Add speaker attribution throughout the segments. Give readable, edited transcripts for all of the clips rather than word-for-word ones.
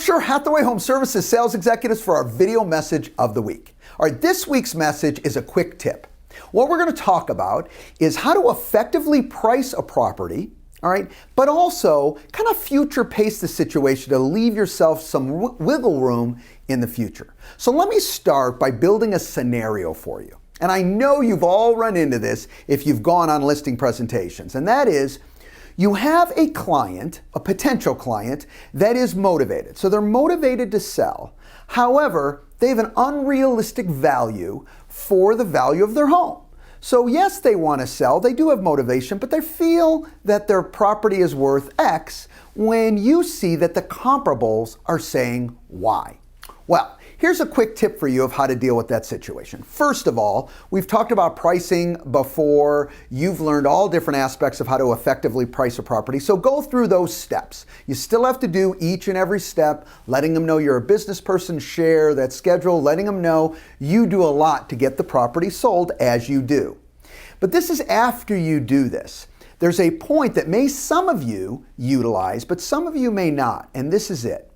Speaker 1: Berkshire Hathaway Home Services sales executives for our video message of the week. All right, this week's message is a quick tip. What we're going to talk about is how to effectively price a property, all right, but also kind of future pace the situation to leave yourself some wiggle room in the future. So let me start by building a scenario for you. And I know you've all run into this if you've gone on listing presentations, and that is you have a client, a potential client, that is motivated. So they're motivated to sell. However, they have an unrealistic value for the value of their home. So yes, they want to sell, they do have motivation, but they feel that their property is worth X when you see that the comparables are saying Y. Well, here's a quick tip for you of how to deal with that situation. First of all, we've talked about pricing before. You've learned all different aspects of how to effectively price a property. So go through those steps. You still have to do each and every step, letting them know you're a business person, share that schedule, letting them know you do a lot to get the property sold as you do. But this is after you do this. There's a point that some of you utilize, but some of you may not, and this is it.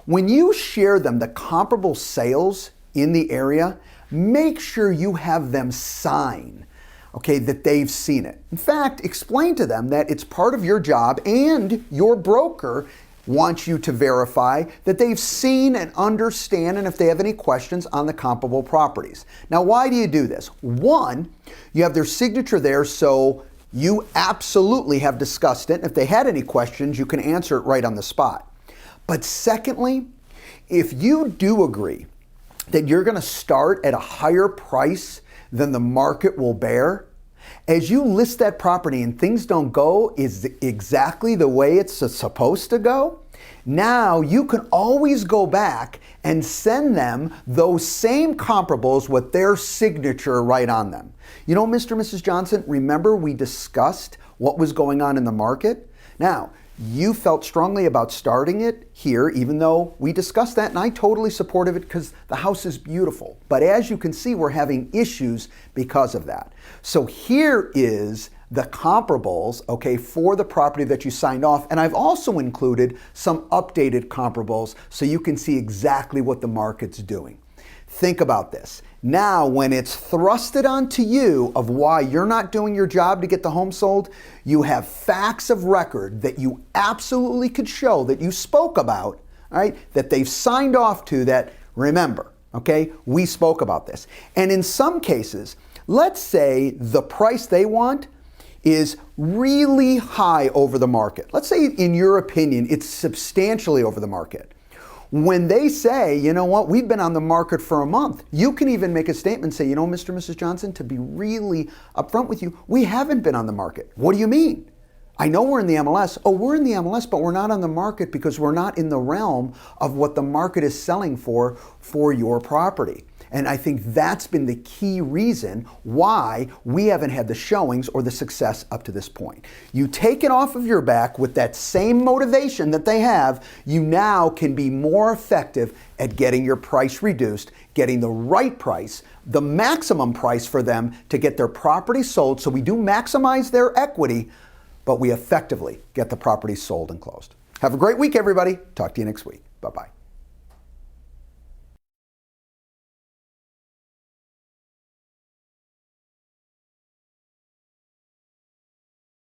Speaker 1: When you share them the comparable sales in the area, make sure you have them sign, okay, that they've seen it. In fact, explain to them that it's part of your job and your broker wants you to verify that they've seen and understand, and if they have any questions on the comparable properties. Now, why do you do this? One, you have their signature there, so you absolutely have discussed it. And if they had any questions, you can answer it right on the spot. But secondly, if you do agree that you're going to start at a higher price than the market will bear, as you list that property and things don't go exactly the way it's supposed to go, now you can always go back and send them those same comparables with their signature right on them. You know, Mr. and Mrs. Johnson, remember we discussed what was going on in the market? Now, you felt strongly about starting it here, even though we discussed that, and I totally supported it because the house is beautiful. But as you can see, we're having issues because of that. So here is the comparables, okay, for the property that you signed off. And I've also included some updated comparables so you can see exactly what the market's doing. Think about this. Now, when it's thrusted onto you of why you're not doing your job to get the home sold, you have facts of record that you absolutely could show that you spoke about, all right, that they've signed off to that, remember, okay, we spoke about this. And in some cases, let's say the price they want is really high over the market. Let's say, in your opinion, it's substantially over the market. When they say, you know what, we've been on the market for a month, you can even make a statement and say, you know, Mr. and Mrs. Johnson, to be really upfront with you, we haven't been on the market. What do you mean? I know we're in the MLS. Oh, we're in the MLS, but we're not on the market because we're not in the realm of what the market is selling for your property. And I think that's been the key reason why we haven't had the showings or the success up to this point. You take it off of your back with that same motivation that they have, you now can be more effective at getting your price reduced, getting the right price, the maximum price for them to get their property sold. So we do maximize their equity, but we effectively get the property sold and closed. Have a great week, everybody. Talk to you next week. Bye-bye.